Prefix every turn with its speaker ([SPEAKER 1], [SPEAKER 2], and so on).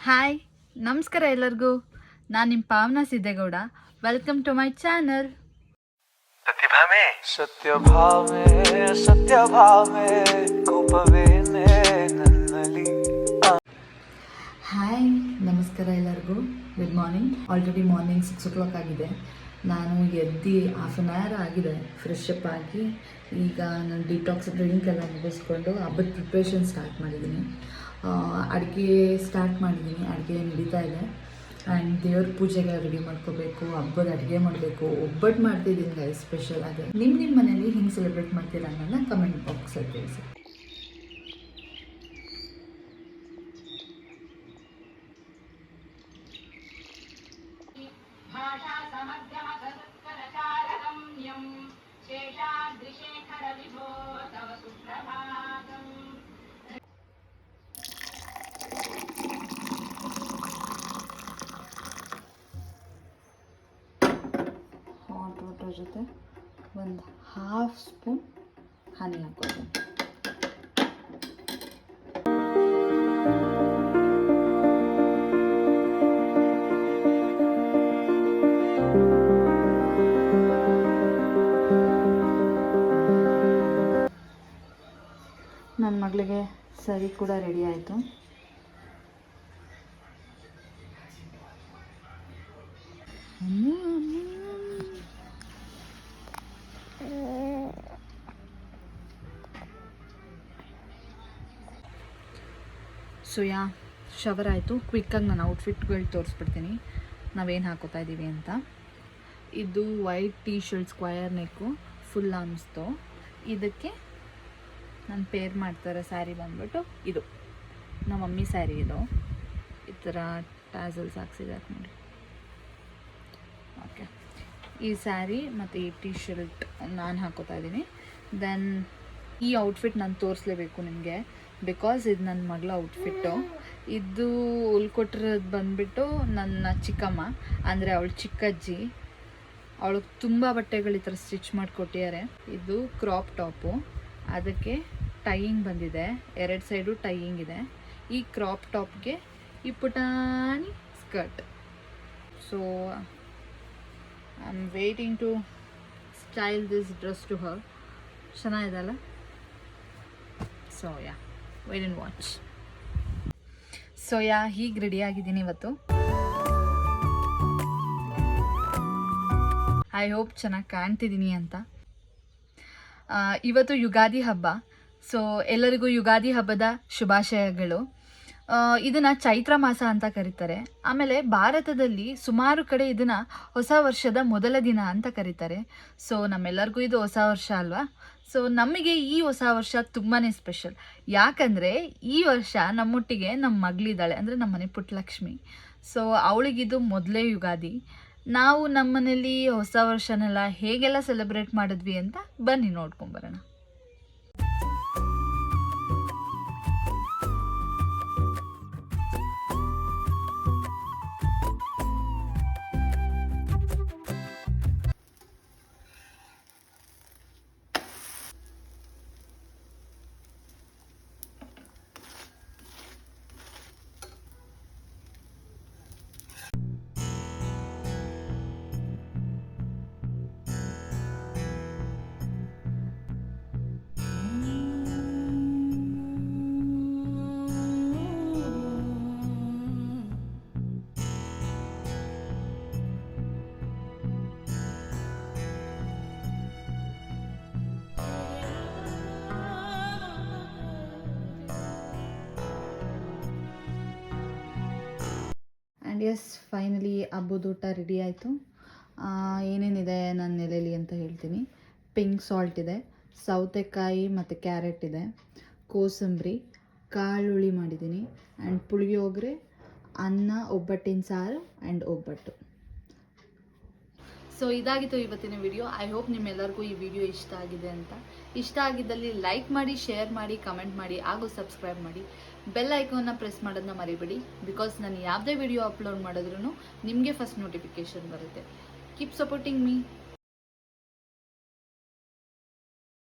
[SPEAKER 1] Hi, ನಮಸ್ಕಾರ ಎಲ್ಲರಿಗೂ. ನಾನು ನಿಮ್ಮ Pavana Siddegowda. Welcome to my channel. Hi, ನಮಸ್ಕಾರ ಎಲ್ಲರಿಗೂ. Good morning. Already morning 6 o'clock ಆಗಿದೆ. ನಾನು ಎದ್ದು ಹಾಫ್ ಆನ್ ಅವರ್ ಆಗಿದೆ ಫ್ರೆಶ್ ಅಪ್ ಆಗಿ. ಈಗ ನಾನು ಡಿಟಾಕ್ಸ್ ಡ್ರಿಂಕ್ ಎಲ್ಲ ಮುಗಿಸ್ಕೊಂಡು ಹಬ್ಬದ ಪ್ರಿಪ್ರೇಷನ್ ಸ್ಟಾರ್ಟ್ ಮಾಡಿದ್ದೀನಿ. ಅಡುಗೆ ಸ್ಟಾರ್ಟ್ ಮಾಡಿದ್ದೀನಿ, ಅಡುಗೆ ನಡೀತಾ ಇದೆ. ಆ್ಯಂಡ್ ದೇವ್ರ ಪೂಜೆಗೆ ರೆಡಿ ಮಾಡ್ಕೋಬೇಕು, ಹಬ್ಬದ ಅಡುಗೆ ಮಾಡಬೇಕು. ಒಬ್ಬಟ್ಟು ಮಾಡ್ತಿದ್ದೀನಿ ಗೈಸ್, ಸ್ಪೆಷಲ್ ಆಗಿ. ನಿಮ್ಮ ಮನೇಲಿ ಹೆಂಗೆ ಸೆಲೆಬ್ರೇಟ್ ಮಾಡ್ತೀರಾ ಅನ್ನೋದನ್ನ ಕಮೆಂಟ್ ಬಾಕ್ಸಲ್ಲಿ ತಿಳಿಸಿ. ಹಾಟ್ ವಾಟರ್ ಜೊತೆ ಒಂದು ಹಾಫ್ ಸ್ಪೂನ್ ಹನಿ ಹಾಕೋದು. ನನ್ನ ಮಗಳಿಗೆ ಸರಿ ಕೂಡ ರೆಡಿ ಆಯಿತು. ಸೊ ಶವರ್ ಆಯಿತು. ಕ್ವಿಕ್ಕಾಗಿ ನಾನು ಔಟ್ಫಿಟ್ಗಳು ತೋರಿಸ್ಬಿಡ್ತೀನಿ, ನಾವೇನು ಹಾಕೋತಾ ಇದ್ದೀವಿ ಅಂತ. ಇದು ವೈಟ್ ಟೀ ಶರ್ಟ್, ಸ್ಕ್ವಯರ್ ನೆಕ್ಕು, ಫುಲ್ ಆರ್ಮ್ಸ್ದು. ಇದಕ್ಕೆ ನಾನು ಪೇರ್ ಮಾಡ್ತಾರೆ ಸ್ಯಾರಿ ಬಂದ್ಬಿಟ್ಟು ಇದು ನಮ್ಮ ಮಮ್ಮಿ ಸ್ಯಾರಿ. ಇದು ಈ ಥರ ಟ್ಯಾಸಲ್ಸ್ ಹಾಕ್ಸಿದ್ದಾರೆ ನೋಡಿ. ಓಕೆ, ಈ ಸ್ಯಾರಿ ಮತ್ತು ಈ ಟೀ ಶರ್ಟ್ ನಾನು ಹಾಕೋತಾ ಇದ್ದೀನಿ. ದೆನ್ ಈ ಔಟ್ಫಿಟ್ ನಾನು ತೋರಿಸ್ಲೇಬೇಕು ನಿಮಗೆ, ಬಿಕಾಸ್ ಇದು ನನ್ನ ಮಗಳ ಔಟ್ಫಿಟ್ಟು. ಇದು ಉಳ್ಕೊಟ್ಟಿರೋದು ಬಂದುಬಿಟ್ಟು ನನ್ನ ಚಿಕ್ಕಮ್ಮ, ಅಂದರೆ ಅವಳು ಚಿಕ್ಕಜ್ಜಿ. ಅವಳಿಗೆ ತುಂಬ ಬಟ್ಟೆಗಳು ಈ ಥರ ಸ್ಟಿಚ್ ಮಾಡಿಕೊಟ್ಟಿದ್ದಾರೆ. ಇದು ಕ್ರಾಪ್ ಟಾಪು, ಅದಕ್ಕೆ ಟೈಯಿಂಗ್ ಬಂದಿದೆ, 2 ಸೈಡು ಟೈಯಿಂಗ್ ಇದೆ. ಈ ಕ್ರಾಪ್ ಟಾಪ್ಗೆ ಈ ಪುಟಾಣಿ skirt. So I am waiting to style this dress to her. ಚೆನ್ನಾಗಿದೆಲ್ಲ. So wait and watch. So ಹೀಗೆ ರೆಡಿಯಾಗಿದ್ದೀನಿ ಇವತ್ತು. ಐ ಹೋಪ್ ಚೆನ್ನಾಗಿ ಕಾಣ್ತಿದ್ದೀನಿ ಅಂತ. ಇವತ್ತು ಯುಗಾದಿ ಹಬ್ಬ. ಸೊ ಎಲ್ಲರಿಗೂ ಯುಗಾದಿ ಹಬ್ಬದ ಶುಭಾಶಯಗಳು. ಇದನ್ನು ಚೈತ್ರ ಮಾಸ ಅಂತ ಕರೀತಾರೆ. ಆಮೇಲೆ ಭಾರತದಲ್ಲಿ ಸುಮಾರು ಕಡೆ ಇದನ್ನು ಹೊಸ ವರ್ಷದ ಮೊದಲ ದಿನ ಅಂತ ಕರೀತಾರೆ. ಸೊ ನಮ್ಮೆಲ್ಲರಿಗೂ ಇದು ಹೊಸ ವರ್ಷ ಅಲ್ವಾ. ಸೊ ನಮಗೆ ಈ ಹೊಸ ವರ್ಷ ತುಂಬಾ ಸ್ಪೆಷಲ್. ಯಾಕಂದರೆ ಈ ವರ್ಷ ನಮ್ಮೊಟ್ಟಿಗೆ ನಮ್ಮ ಮಗಳಿದ್ದಾಳೆ, ಅಂದರೆ ನಮ್ಮ ಮನೆ ಪುಟ್ಟಲಕ್ಷ್ಮಿ. ಸೊ ಅವಳಿಗಿದು ಮೊದಲೇ ಯುಗಾದಿ. ನಾವು ನಮ್ಮ ಮನೇಲಿ ಹೊಸ ವರ್ಷನೆಲ್ಲ ಹೇಗೆಲ್ಲ ಸೆಲೆಬ್ರೇಟ್ ಮಾಡಿದ್ವಿ ಅಂತ ಬನ್ನಿ ನೋಡ್ಕೊಂಬರೋಣ. ಆ್ಯಂಡ್ ಎಸ್, ಫೈನಲಿ ಹಬ್ಬದ ಊಟ ರೆಡಿ ಆಯಿತು. ಏನೇನಿದೆ ನನ್ನ ಎಲೆಯಲ್ಲಿ ಅಂತ ಹೇಳ್ತೀನಿ. ಪಿಂಕ್ ಸಾಲ್ಟ್ ಇದೆ, ಸೌತೆಕಾಯಿ ಮತ್ತು ಕ್ಯಾರೆಟ್ ಇದೆ, ಕೋಸಂಬರಿ, ಕಾಳುಳ್ಳಿ ಮಾಡಿದ್ದೀನಿ, ಆ್ಯಂಡ್ ಪುಳಿಯೋಗರೆ, ಅನ್ನ, ಒಬ್ಬಟ್ಟಿನ ಸಾರು ಆ್ಯಂಡ್ ಒಬ್ಬಟ್ಟು. ಸೊ ಇದಾಗಿತ್ತು ಇವತ್ತಿನ ವಿಡಿಯೋ. ಐ ಹೋಪ್ ನಿಮ್ಮೆಲ್ಲರಿಗೂ ಈ ವಿಡಿಯೋ ಇಷ್ಟ ಆಗಿದೆ ಅಂತ. ಇಷ್ಟ ಆಗಿದ್ದಲ್ಲಿ ಲೈಕ್ ಮಾಡಿ, ಶೇರ್ ಮಾಡಿ, ಕಮೆಂಟ್ ಮಾಡಿ, ಹಾಗೂ ಸಬ್ಸ್ಕ್ರೈಬ್ ಮಾಡಿ. ಬೆಲ್ ಐಕಾನ್ನ ಪ್ರೆಸ್ ಮಾಡೋದನ್ನ ಮರಿಬೇಡಿ, ಬಿಕಾಸ್ ನಾನು ಯಾವುದೇ ವಿಡಿಯೋ ಅಪ್ಲೋಡ್ ಮಾಡಿದ್ರೂ ನಿಮಗೆ ಫಸ್ಟ್ ನೋಟಿಫಿಕೇಶನ್ ಬರುತ್ತೆ. Keep supporting me.